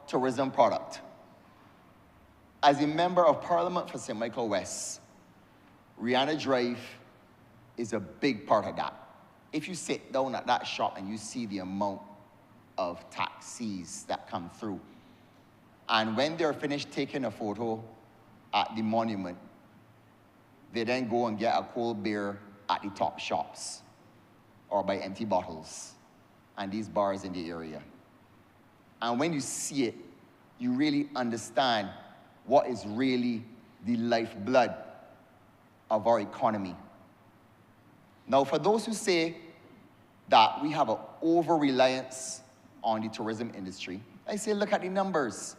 tourism product. As a member of Parliament for St. Michael West, Rihanna Drive is a big part of that. If you sit down at that shop and you see the amount of taxis that come through, and when they're finished taking a photo at the monument, they then go and get a cold beer at the top shops or buy empty bottles and these bars in the area. And when you see it, you really understand what is really the lifeblood of our economy. Now, for those who say that we have an over-reliance on the tourism industry, I say look at the numbers.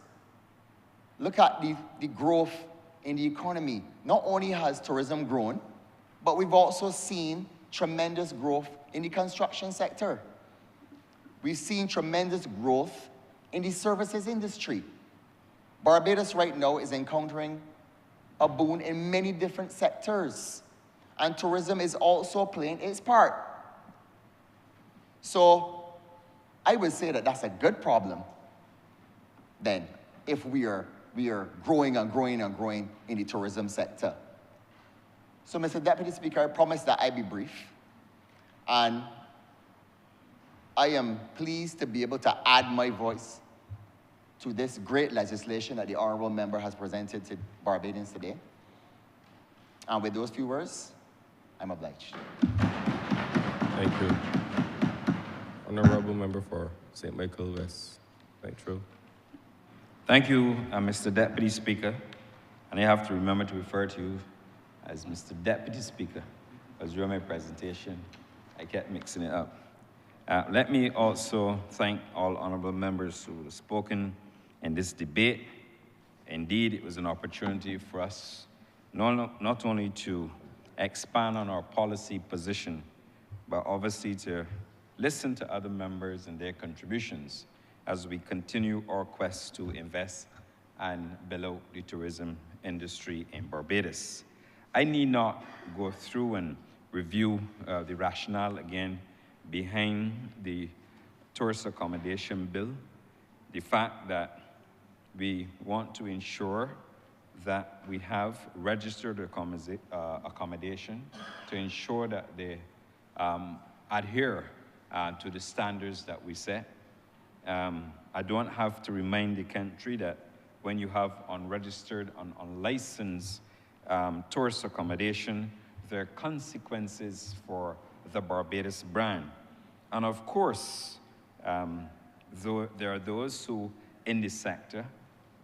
Look at the growth in the economy. Not only has tourism grown, but we've also seen tremendous growth in the construction sector. We've seen tremendous growth in the services industry. Barbados right now is encountering a boom in many different sectors, and tourism is also playing its part. So I would say that that's a good problem then, if we are growing and growing and growing in the tourism sector. So, Mr. Deputy Speaker, I promise that I'll be brief. And I am pleased to be able to add my voice to this great legislation that the Honourable Member has presented to Barbadians today. And with those few words, I'm obliged. Thank you. Honourable Member for St. Michael West. True. Thank you, Mr. Deputy Speaker. And I have to remember to refer to you as Mr. Deputy Speaker, because during my presentation, I kept mixing it up. Let me also thank all honourable members who have spoken in this debate. Indeed, it was an opportunity for us not only to expand on our policy position, but obviously to listen to other members and their contributions as we continue our quest to invest and build out the tourism industry in Barbados. I need not go through and review the rationale again behind the tourist accommodation bill. The fact that we want to ensure that we have registered accommodation to ensure that they adhere to the standards that we set. I don't have to remind the country that when you have unregistered, unlicensed tourist accommodation, there are consequences for the Barbados brand. And of course, though there are those who in the sector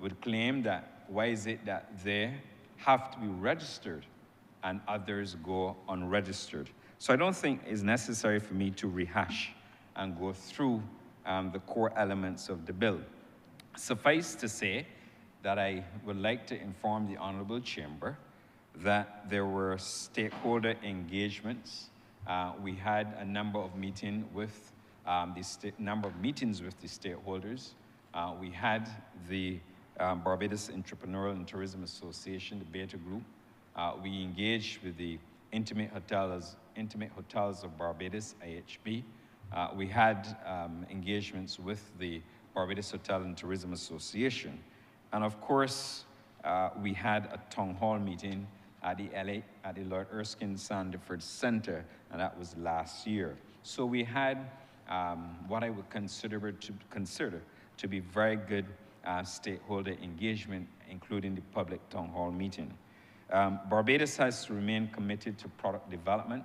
would claim that why is it that they have to be registered and others go unregistered. So I don't think it's necessary for me to rehash and go through the core elements of the bill. Suffice to say that I would like to inform the Honourable Chamber that there were stakeholder engagements. We had a number of meetings with the stakeholders. We had the Barbados Entrepreneurial and Tourism Association, the Beta Group. We engaged with the Intimate Hotels of Barbados, IHB. We had engagements with the Barbados Hotel and Tourism Association. And of course, we had a town hall meeting at the Lord Erskine Sandiford Center, and that was last year. So we had what I would consider to be very good stakeholder engagement, including the public town hall meeting. Barbados has to remain committed to product development.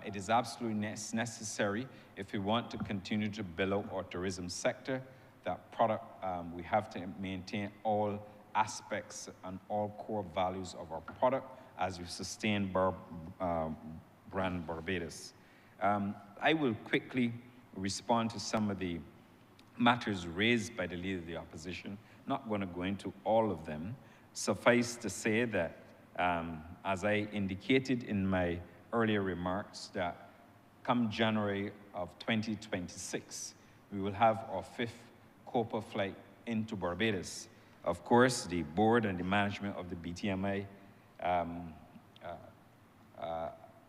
It is absolutely necessary if we want to continue to build out our tourism sector. That product, we have to maintain all aspects and all core values of our product as we sustain brand Barbados. I will quickly respond to some of the matters raised by the Leader of the Opposition. Not going to go into all of them. Suffice to say that, as I indicated in my earlier remarks, that come January of 2026, we will have our 5th Copa flight into Barbados. Of course, the board and the management of the BTMI,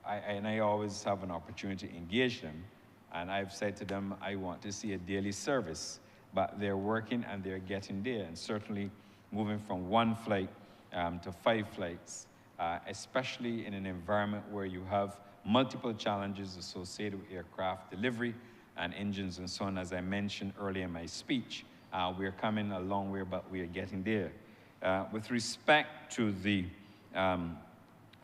I always have an opportunity to engage them, and I've said to them, I want to see a daily service but they're working and they're getting there. And certainly moving from 1 flight to 5 flights, especially in an environment where you have multiple challenges associated with aircraft delivery and engines and so on. As I mentioned earlier in my speech, we're coming a long way, but we are getting there. With respect to the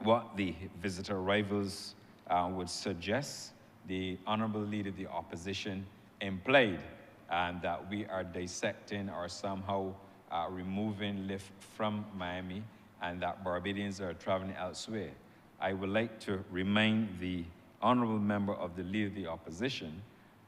what the visitor arrivals would suggest, the Honourable Leader of the Opposition implied that we are dissecting or somehow removing lift from Miami and that Barbadians are traveling elsewhere. I would like to remind the Honourable Member of the Leader of the Opposition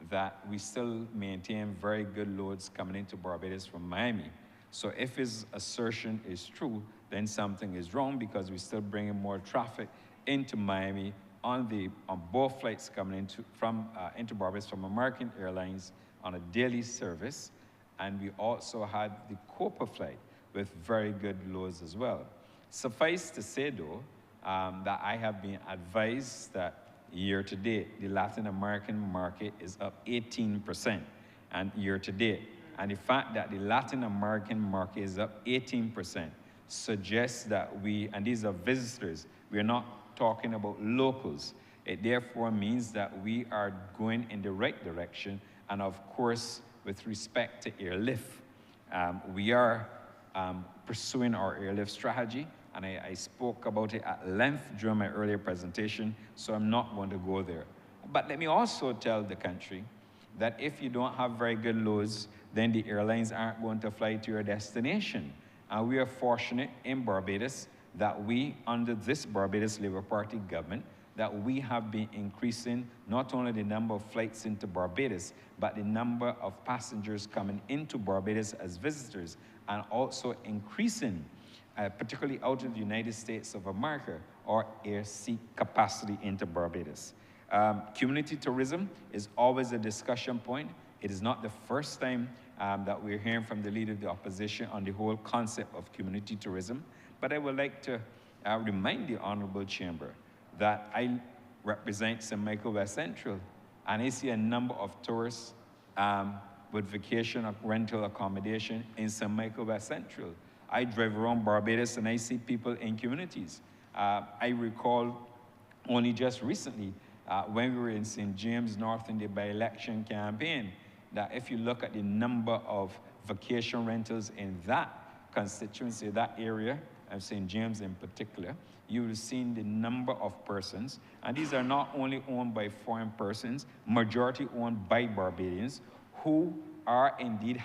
that we still maintain very good loads coming into Barbados from Miami. So if his assertion is true, then something is wrong, because we're still bringing more traffic into Miami on both flights coming into Barbados from American Airlines on a daily service. And we also had the Copa flight with very good loads as well. Suffice to say, though, that I have been advised that year to date, the Latin American market is up 18%, and year to date. And the fact that the Latin American market is up 18% suggests that and these are visitors, we're not talking about locals. It therefore means that we are going in the right direction. And of course, with respect to airlift, we are pursuing our airlift strategy. And I spoke about it at length during my earlier presentation, so I'm not going to go there. But let me also tell the country that if you don't have very good loads, then the airlines aren't going to fly to your destination. And we are fortunate in Barbados that we, under this Barbados Labour Party government, that we have been increasing not only the number of flights into Barbados, but the number of passengers coming into Barbados as visitors, and also increasing particularly out of the United States of America, or air seat capacity into Barbados. Community tourism is always a discussion point. It is not the first time that we're hearing from the Leader of the Opposition on the whole concept of community tourism. But I would like to remind the Honourable Chamber that I represent St. Michael West Central, and I see a number of tourists with vacation or rental accommodation in St. Michael West Central. I drive around Barbados and I see people in communities. I recall only just recently when we were in St. James North in the by-election campaign, that if you look at the number of vacation rentals in that constituency, that area of St. James in particular, you will see the number of persons, and these are not only owned by foreign persons, majority owned by Barbadians, who are indeed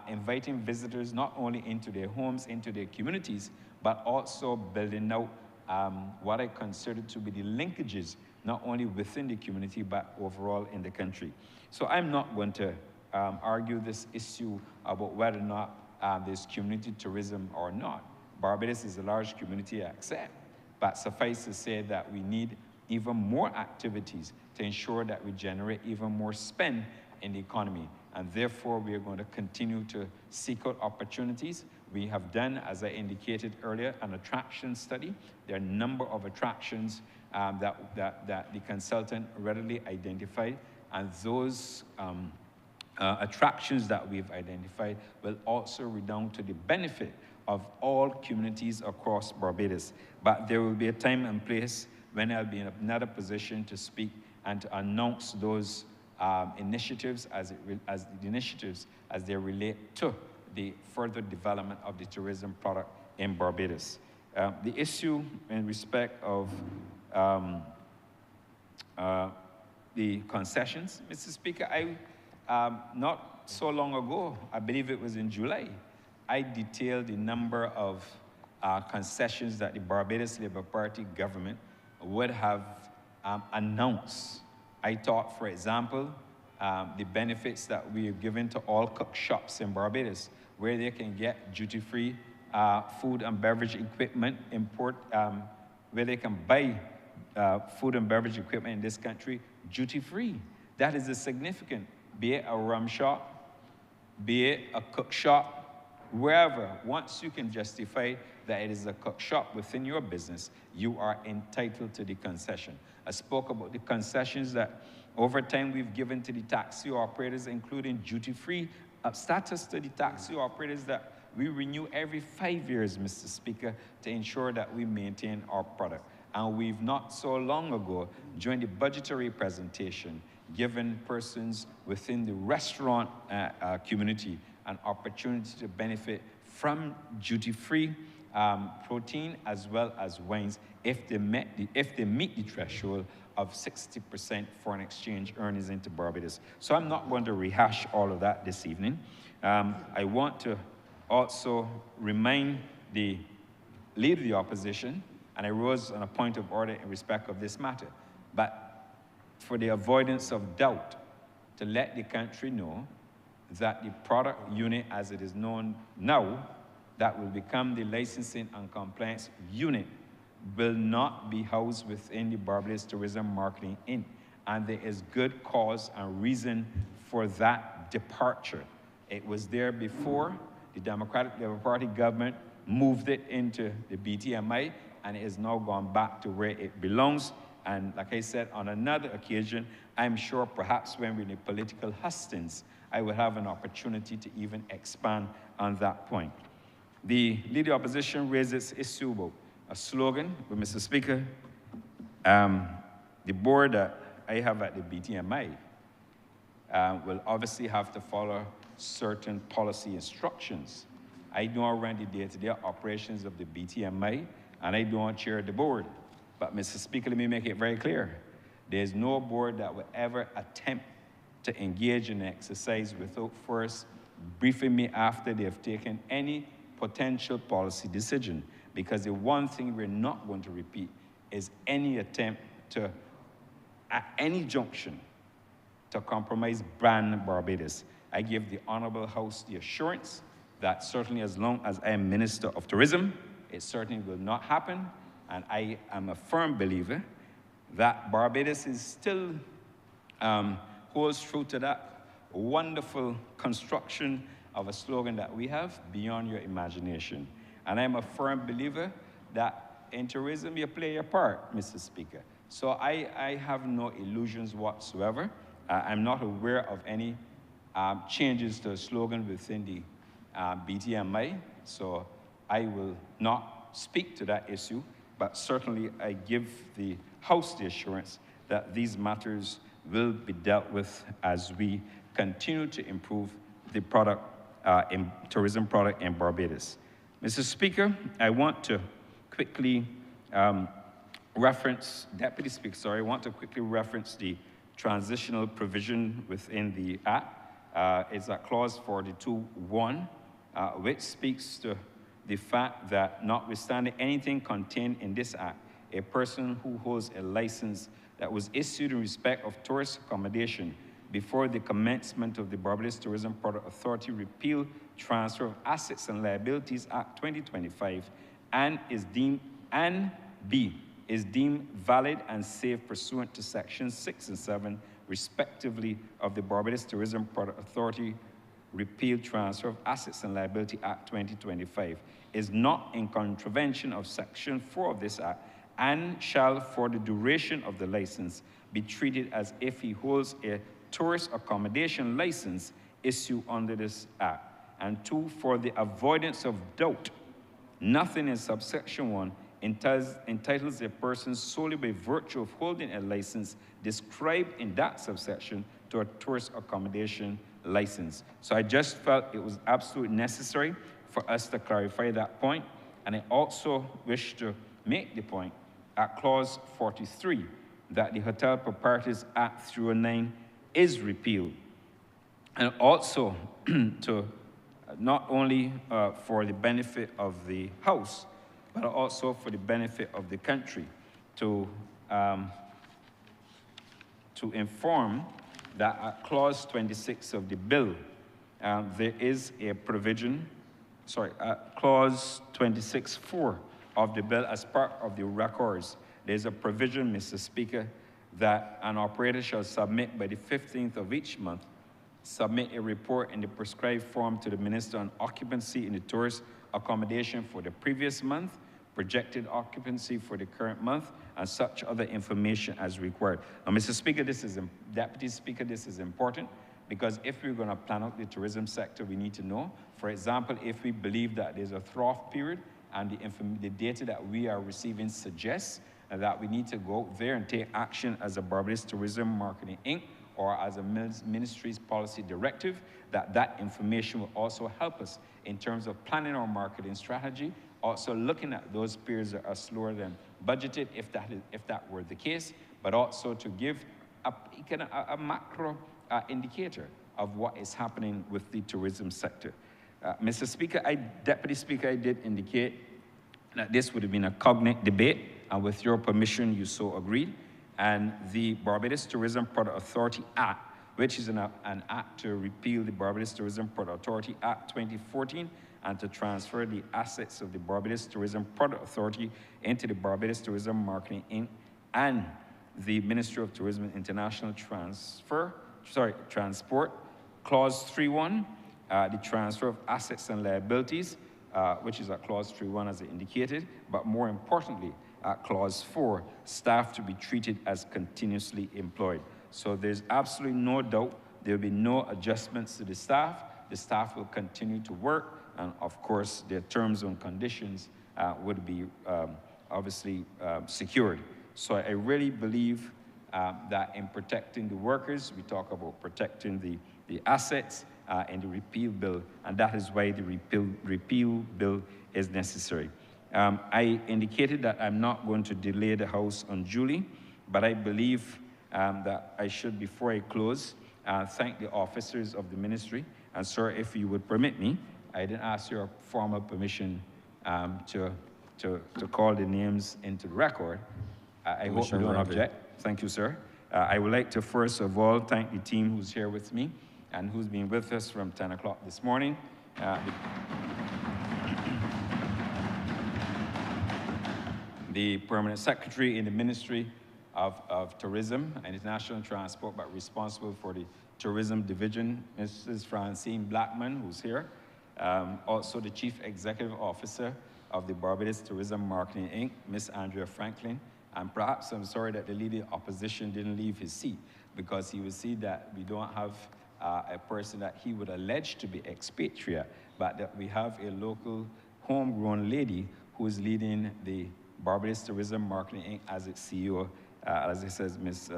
inviting visitors not only into their homes, into their communities, but also building out what I consider to be the linkages, not only within the community, but overall in the country. So I'm not going to argue this issue about whether or not there's community tourism or not. Barbados is a large community, I accept, but suffice to say that we need even more activities to ensure that we generate even more spend in the economy. And therefore, we are going to continue to seek out opportunities. We have done, as I indicated earlier, an attraction study. There are a number of attractions that the consultant readily identified, and those attractions that we've identified will also redound to the benefit of all communities across Barbados. But there will be a time and place when I'll be in another position to speak and to announce those initiatives as they relate to the further development of the tourism product in Barbados. The issue in respect of the concessions, Mr. Speaker, not so long ago, I believe it was in July, I detailed the number of concessions that the Barbados Labour Party government would have announced. I thought, for example, the benefits that we have given to all cook shops in Barbados, where they can get duty-free food and beverage equipment, where they can buy food and beverage equipment in this country duty-free. That is a significant, be it a rum shop, be it a cook shop, wherever. Once you can justify that it is a cook shop within your business, you are entitled to the concession. I spoke about the concessions that Over time, we've given to the taxi operators, including duty-free status to the taxi operators that we renew every 5 years, Mr. Speaker, to ensure that we maintain our product. And we've not so long ago, during the budgetary presentation, given persons within the restaurant community an opportunity to benefit from duty-free protein as well as wines if they meet the threshold of 60% foreign exchange earnings into Barbados. So I'm not going to rehash all of that this evening. I want to also remind the Leader of the Opposition, and I rose on a point of order in respect of this matter, but for the avoidance of doubt, to let the country know that the product unit as it is known now, that will become the licensing and compliance unit, will not be housed within the Barbados Tourism Marketing Inc. And there is good cause and reason for that departure. It was there before. The Democratic Labour Party government moved it into the BTMI, and it has now gone back to where it belongs. And like I said, on another occasion, I'm sure perhaps when we're in the political hustings, I will have an opportunity to even expand on that point. The Leader of the Opposition raises issue about a slogan, but Mr. Speaker, the board that I have at the BTMI will obviously have to follow certain policy instructions. I don't run the day-to-day operations of the BTMI, and I don't chair the board. But Mr. Speaker, let me make it very clear. There's no board that will ever attempt to engage in an exercise without first briefing me after they have taken any potential policy decision. Because the one thing we're not going to repeat is any attempt to, at any junction, to compromise brand Barbados. I give the Honourable House the assurance that certainly as long as I am Minister of Tourism, it certainly will not happen. And I am a firm believer that Barbados is still holds true to that wonderful construction of a slogan that we have, beyond your imagination. And I'm a firm believer that in tourism you play your part, Mr. Speaker. So I have no illusions whatsoever. I'm not aware of any changes to the slogan within the BTMI, so I will not speak to that issue, but certainly I give the House the assurance that these matters will be dealt with as we continue to improve the product, in tourism product in Barbados. Mr. Speaker, I want to quickly reference, Deputy Speaker, sorry, I want to quickly reference the transitional provision within the Act. It's at clause 42.1, which speaks to the fact that notwithstanding anything contained in this Act, a person who holds a license that was issued in respect of tourist accommodation before the commencement of the Barbados Tourism Product Authority Repeal, Transfer of Assets and Liabilities Act 2025 and is deemed valid and safe pursuant to sections 6 and 7 respectively of the Barbados Tourism Product Authority Repeal, Transfer of Assets and Liability Act 2025 is not in contravention of section 4 of this act and shall for the duration of the license be treated as if he holds a tourist accommodation license issued under this act. And 2, for the avoidance of doubt, nothing in subsection 1 entitles a person solely by virtue of holding a license described in that subsection to a tourist accommodation license. So I just felt it was absolutely necessary for us to clarify that point. And I also wish to make the point at clause 43 that the Hotel Proprietors Act 309 is repealed. And also to not only for the benefit of the House, but also for the benefit of the country, to inform that at clause 26 of the bill, there is a provision, clause 26.4 of the bill as part of the records, there's a provision, Mr. Speaker, that an operator shall submit by the 15th of each month, submit a report in the prescribed form to the Minister on occupancy in the tourist accommodation for the previous month, projected occupancy for the current month, and such other information as required. Now, Mr. Speaker, Deputy Speaker, this is important because if we're going to plan out the tourism sector, we need to know, for example, if we believe that there's a trough period and the data that we are receiving suggests that we need to go out there and take action as a Barbados Tourism Marketing Inc. or as a ministry's policy directive, that information will also help us in terms of planning our marketing strategy, also looking at those periods that are slower than budgeted, if that were the case, but also to give a macro indicator of what is happening with the tourism sector. Mr. Speaker, Deputy Speaker, I did indicate that this would have been a cognate debate, and with your permission, you so agreed. And the Barbados Tourism Product Authority Act, which is an act to repeal the Barbados Tourism Product Authority Act 2014 and to transfer the assets of the Barbados Tourism Product Authority into the Barbados Tourism Marketing Inc. and the Ministry of Tourism and International Transport. Clause 3.1, the transfer of assets and liabilities, which is at Clause 3.1 as indicated, but more importantly, at Clause 4, staff to be treated as continuously employed. So there's absolutely no doubt there will be no adjustments to the staff. The staff will continue to work, and of course, their terms and conditions would be obviously secured. So I really believe that in protecting the workers, we talk about protecting the assets in the repeal bill, and that is why the repeal bill is necessary. I indicated that I'm not going to delay the House unduly, but I believe that I should, before I close, thank the officers of the ministry. And sir, if you would permit me, I didn't ask your formal permission to call the names into the record. I hope you don't object. Thank you, sir. I would like to first of all thank the team who's here with me and who's been with us from 10 o'clock this morning. The Permanent Secretary in the Ministry of Tourism and International Transport, but responsible for the Tourism Division, Mrs. Francine Blackman, who's here. Also the Chief Executive Officer of the Barbados Tourism Marketing Inc., Ms. Andrea Franklin. And perhaps I'm sorry that the Leader of Opposition didn't leave his seat, because he would see that we don't have a person that he would allege to be expatriate, but that we have a local homegrown lady who is leading the Barbados Tourism Marketing Inc. as its CEO, as it says, Ms.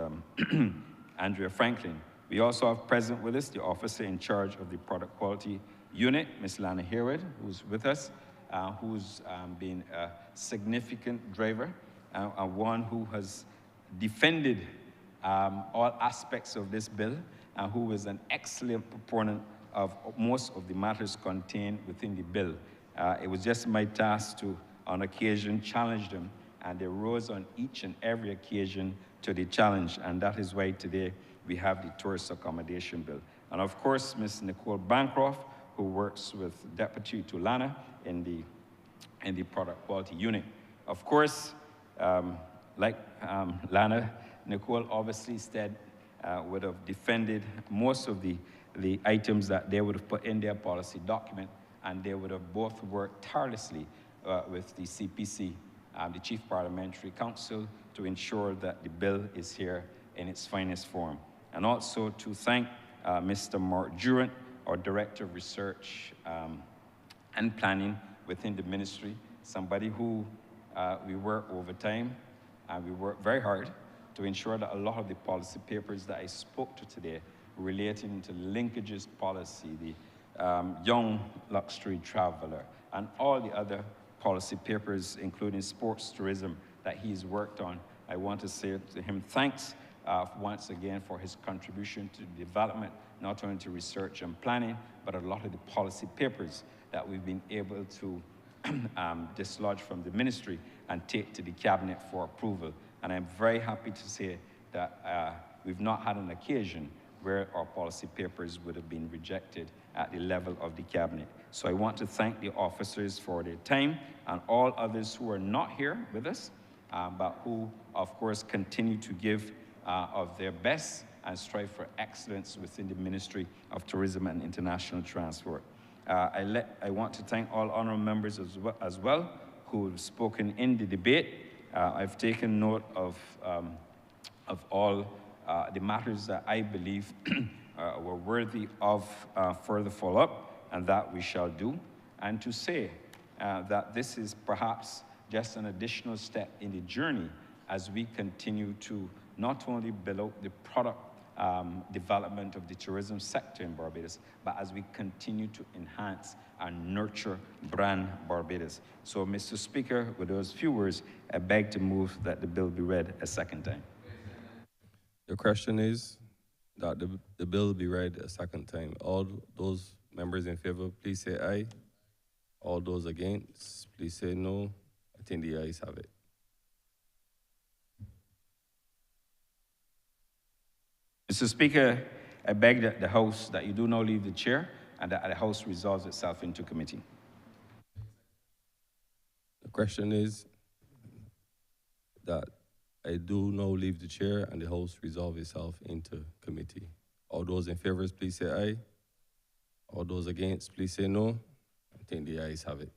Andrea Franklin. We also have present with us the officer in charge of the product quality unit, Ms. Lana Harewood, who's with us, who's been a significant driver and one who has defended all aspects of this bill, and who is an excellent proponent of most of the matters contained within the bill. It was just my task to, on occasion, challenge them, and they rose on each and every occasion to the challenge, and that is why today we have the tourist accommodation bill. And of course, Ms. Nicole Bancroft, who works with Deputy Tulana in the product quality unit. Of course, like Lana, Nicole obviously said would have defended most of the items that they would have put in their policy document, and they would have both worked tirelessly with the CPC, the Chief Parliamentary Council, to ensure that the bill is here in its finest form. And also to thank Mr. Mark Durant, our Director of Research and Planning within the ministry, somebody who we work overtime, and we work very hard to ensure that a lot of the policy papers that I spoke to today relating to linkages policy, the young luxury traveler, and all the other policy papers, including sports tourism, that he's worked on. I want to say to him thanks once again for his contribution to the development, not only to research and planning, but a lot of the policy papers that we've been able to dislodge from the ministry and take to the cabinet for approval. And I'm very happy to say that we've not had an occasion where our policy papers would have been rejected at the level of the cabinet. So I want to thank the officers for their time, and all others who are not here with us, but who, of course, continue to give of their best and strive for excellence within the Ministry of Tourism and International Transport. I want to thank all honourable members as well who've spoken in the debate. I've taken note of all the matters that I believe were worthy of further follow-up, and that we shall do. And to say that this is perhaps just an additional step in the journey as we continue to not only build out the product development of the tourism sector in Barbados, but as we continue to enhance and nurture brand Barbados. So, Mr. Speaker, with those few words, I beg to move that the bill be read a second time. The question is that the bill be read a second time. All those members in favor, please say aye. All those against, please say no. I think the ayes have it. Mr. Speaker, I beg that the House, that you do not leave the chair and that the House resolves itself into committee. The question is that I do now leave the chair and the House resolve itself into committee. All those in favor, please say aye. All those against, please say no. I think the ayes have it.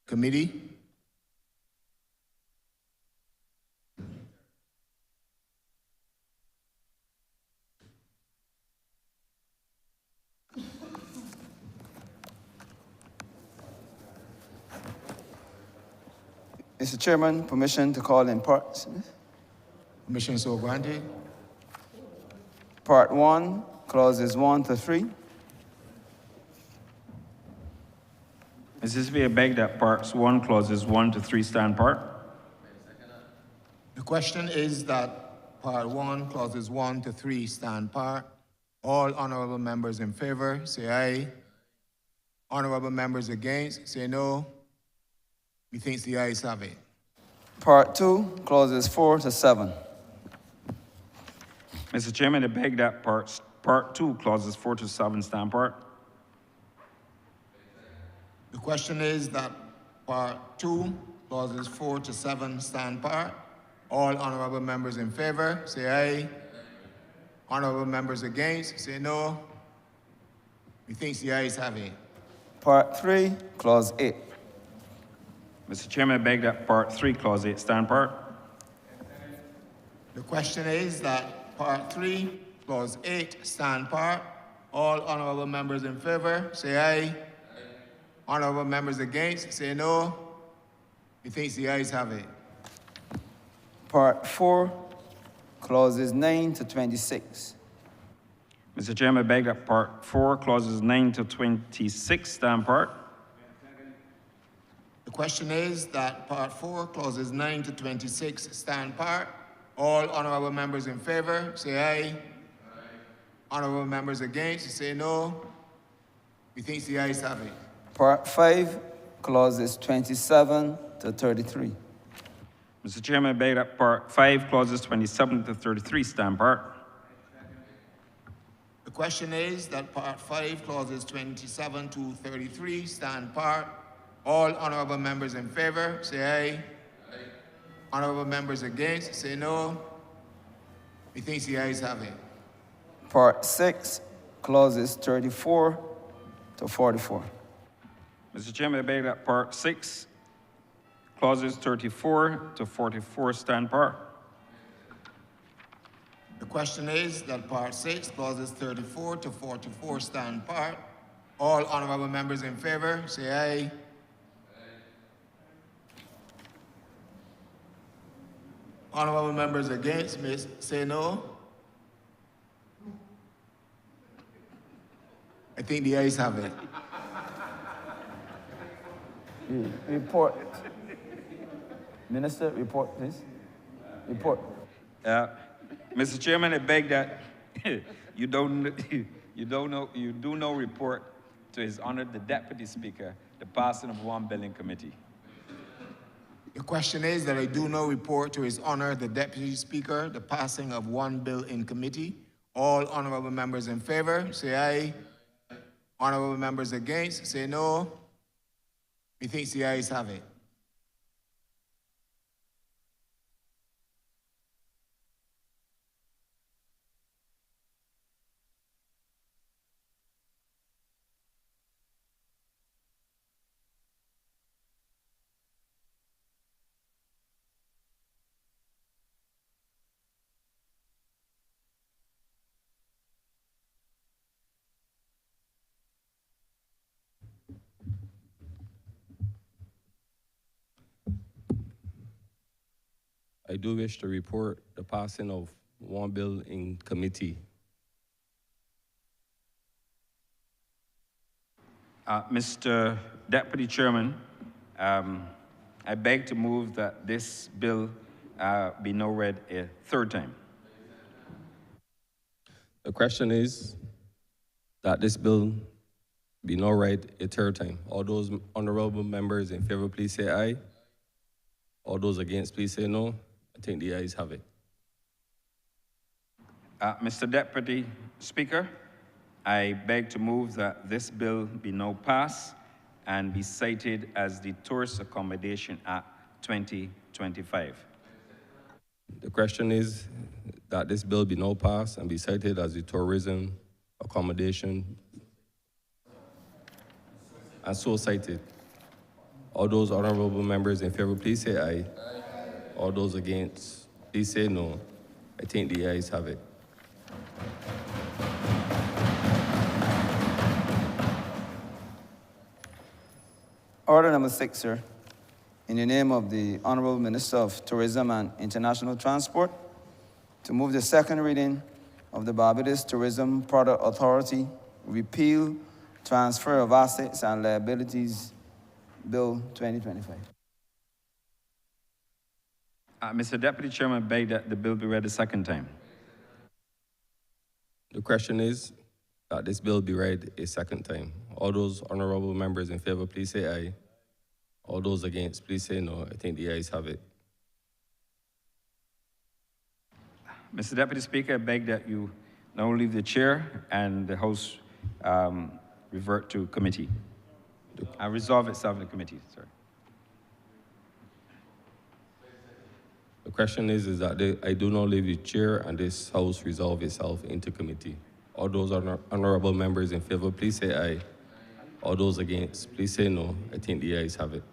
Committee. Mr. Chairman, permission to call in parts. Permission so granted. Part 1, clauses 1 to 3. Mrs. Speaker, I beg that parts 1, clauses 1 to 3 stand part. The question is that part 1, clauses 1 to 3 stand part. All honorable members in favor, say aye. Honorable members against, say no. Methinks the ayes have it. Part 2, clauses 4 to 7. Mr. Chairman, I beg that part 2, clauses 4 to 7 stand part. The question is that part 2, clauses 4 to 7 stand part. All honorable members in favor, say aye. Honorable members against, say no. Methinks the ayes have it. Part 3, clause 8. Mr. Chairman, I beg that part 3, clause 8 stand part. The question is that part 3, clause 8 stand part. All honorable members in favor, say aye. Honorable members against, say no. Methinks the ayes have it. Part 4, clauses 9 to 26. Mr. Chairman, I beg that part 4, clauses 9 to 26 stand part. The question is that part 4, clauses 9 to 26 stand part. All honorable members in favor, say aye. Honorable members against, say no. Methinks the ayes have it. Part 5, clauses 27 to 33. Mr. Chairman, I beg that part 5, clauses 27 to 33 stand part. The question is that part 5, clauses 27 to 33 stand part. All honorable members in favor, say aye. Honorable members against, say no. Methinks the ayes have it. Part 6, clauses 34 to 44. Mr. Chairman, I beg that part 6, clauses 34 to 44 stand part. The question is that part 6, clauses 34 to 44 stand part. All honorable members in favor, say aye. Honorable members against, say no. I think the ayes have it. Report. Minister, report, please. Report. Mr. Chairman, I beg that you do no report to His Honor the Deputy Speaker the passing of one bill in committee. The question is that I do no report to His Honor the Deputy Speaker the passing of one bill in committee. All honorable members in favor, say aye. Honorable members against, say no. Methinks the ayes have it. I do wish to report the passing of one bill in committee. Mr. Deputy Chairman, I beg to move that this bill be now read a third time. The question is that this bill be now read a third time. All those honorable members in favor, please say aye. All those against, please say no. I think the ayes have it. Mr. Deputy Speaker, I beg to move that this bill be now passed and be cited as the Tourist Accommodation Act 2025. The question is that this bill be now passed and be cited as the Tourism Accommodation and so cited. All those honorable members in favor, please say aye. All those against, please say no. I think the ayes have it. Order number 6, sir. In the name of the Honorable Minister of Tourism and International Transport, to move the second reading of the Barbados Tourism Product Authority Repeal, Transfer of Assets and Liabilities Bill 2025. Mr. Deputy Chairman, I beg that the bill be read a second time. The question is that this bill be read a second time. All those honorable members in favor, please say aye. All those against, please say no. I think the ayes have it. Mr. Deputy Speaker, I beg that you now leave the chair and the House revert to committee. And resolve itself in the committee, sir. The question is that I do not leave the chair and this House resolve itself into committee. All those honorable members in favor, please say aye. All those against, please say no. I think the ayes have it.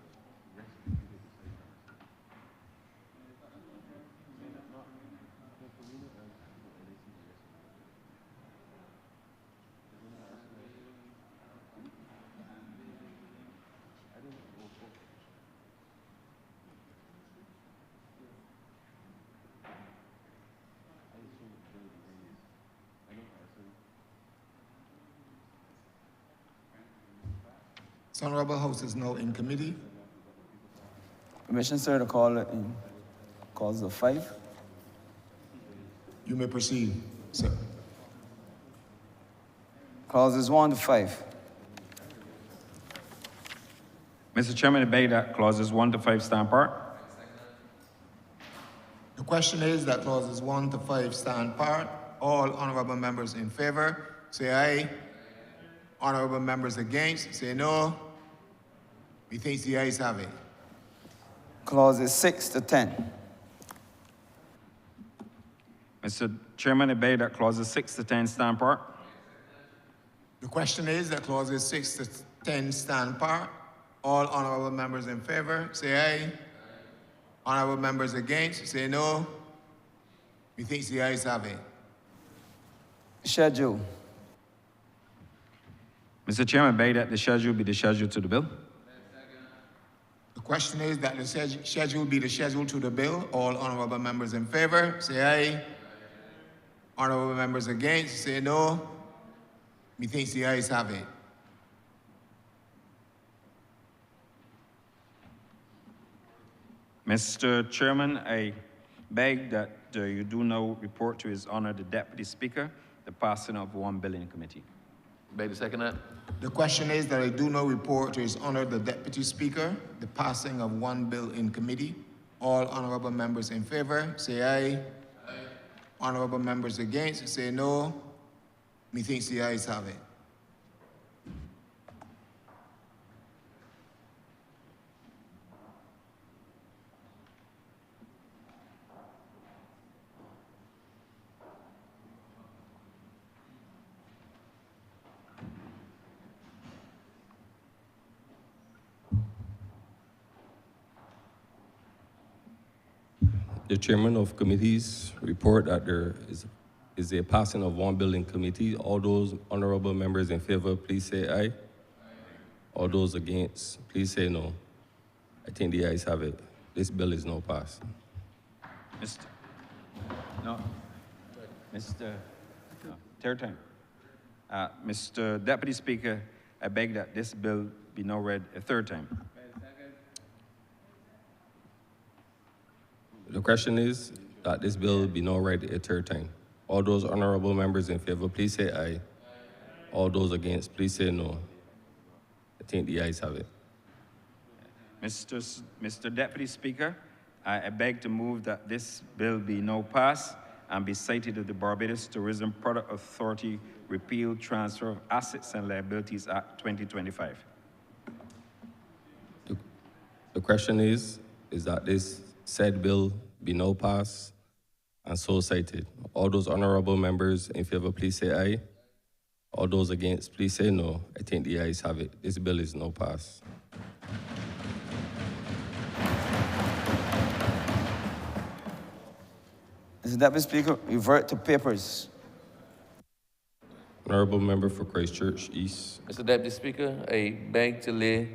This Honorable House is now in committee. Permission, sir, to call it in cause of 5. You may proceed, sir. Clauses 1 to 5. Mr. Chairman, I beg that clauses 1 to 5 stand apart. The question is that clauses 1 to 5 stand apart. All honorable members in favor, say aye. Honorable members against, say no. Methinks the ayes have it. Clauses 6 to 10. Mr. Chairman, I beg that clauses 6 to 10 stand apart. The question is that clauses 6 to 10 stand apart. All honorable members in favor, say aye. Honorable members against, say no. Methinks the ayes have it. Schedule. Mr. Chairman, I beg that the schedule be the schedule to the bill. The question is that the schedule be the schedule to the bill. All honorable members in favor, say aye. Honorable members against, say no. Methinks the ayes have it. Mr. Chairman, I beg that you do now report to His Honor the Deputy Speaker the passing of one bill in committee. Beg to second that. The question is that I do now report to His Honor the Deputy Speaker the passing of one bill in committee. All honorable members in favor, say aye. Aye. Honorable members against, say no. Methinks the ayes have it. The chairman of committees report that there is a passing of one bill in committee. All those honorable members in favor, please say aye. Aye. All those against, please say no. I think the ayes have it. This bill is now passed. Third time. Mr. Deputy Speaker, I beg that this bill be now read a third time. The question is that this bill be now read a third time. All those honorable members in favor, please say aye. Aye. All those against, please say no. I think the ayes have it. Mr. Deputy Speaker, I beg to move that this bill be now passed and be cited to the Barbados Tourism Product Authority Repeal Transfer of Assets and Liabilities Act 2025. The question is that this said bill be now passed and so cited. All those honorable members in favor, please say aye. All those against, please say no. I think the ayes have it. This bill is now passed. Mr. Deputy Speaker, revert to papers. Honorable member for Christchurch East. Mr. Deputy Speaker, I beg to lay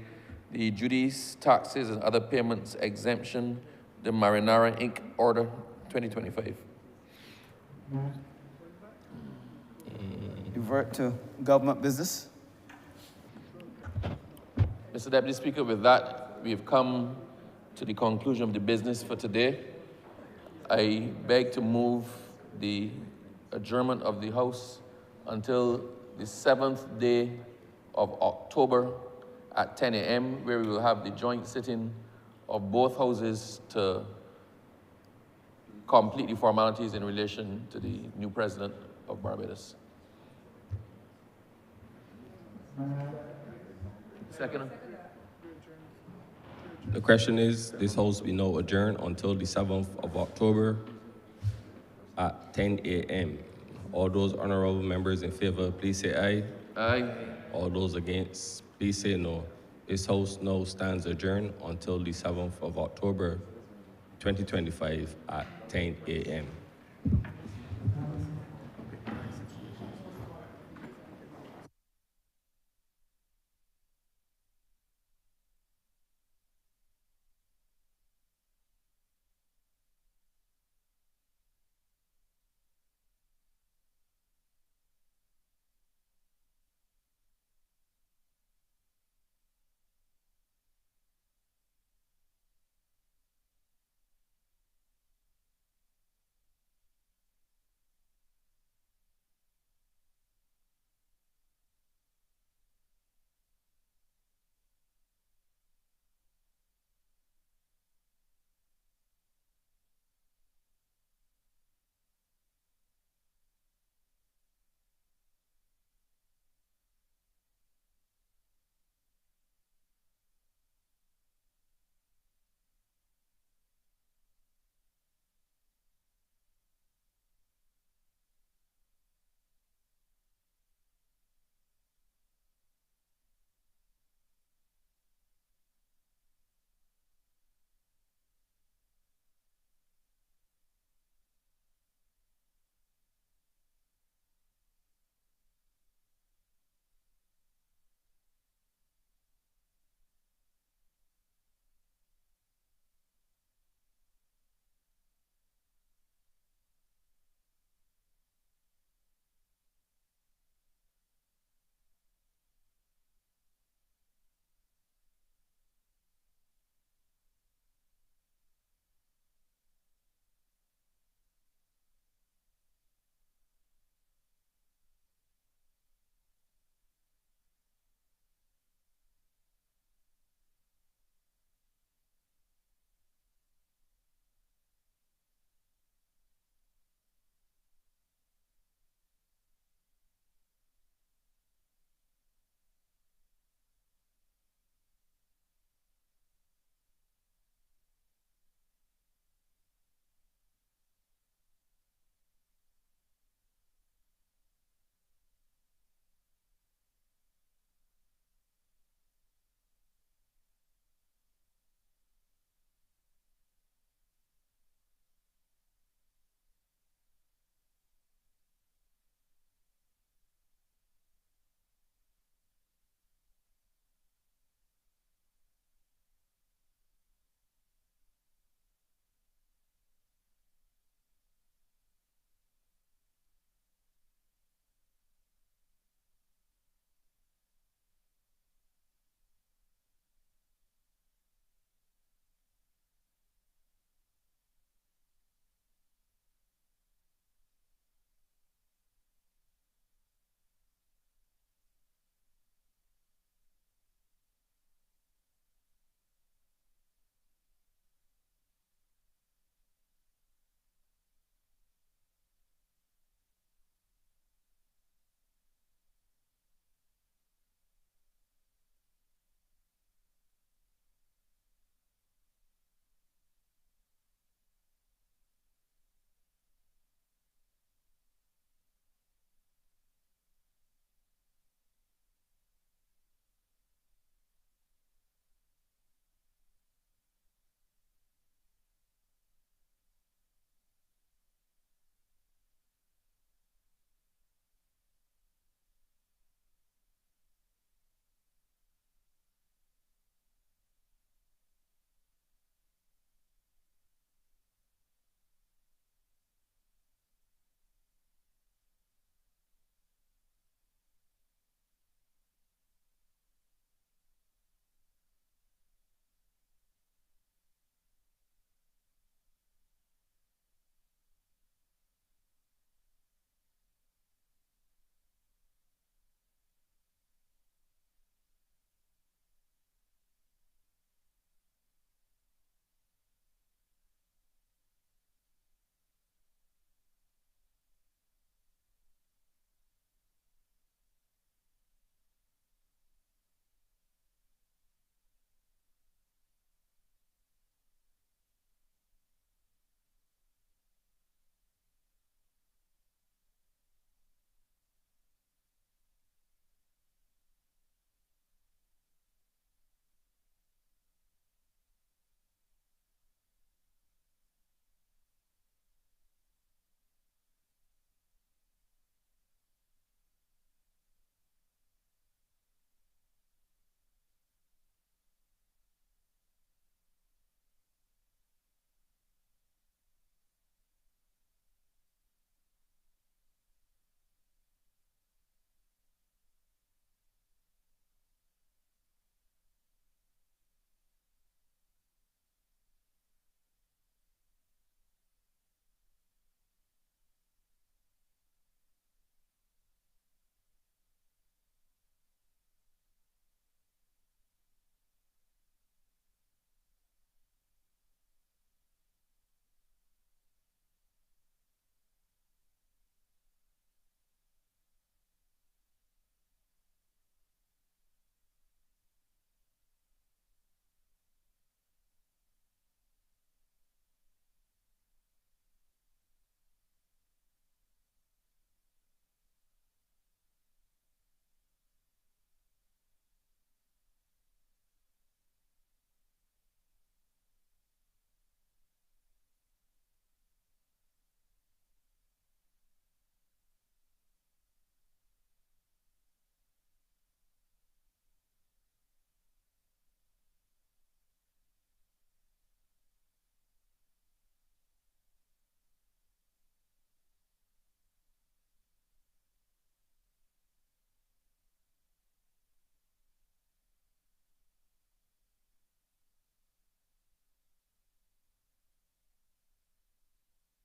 the duties, taxes, and other payments exemption, the Marinara Inc. Order 2025. Revert to government business. Mr. Deputy Speaker, with that, we have come to the conclusion of the business for today. I beg to move the adjournment of the House until the 7th day of October at 10 a.m., where we will have the joint sitting of both houses to complete the formalities in relation to the new president of Barbados. Second. The question is, this House will now adjourn until the 7th of October at 10 a.m. All those honorable members in favor, please say aye. Aye. All those against, please say no. This House now stands adjourned until the 7th of October, 2025 at 10 a.m.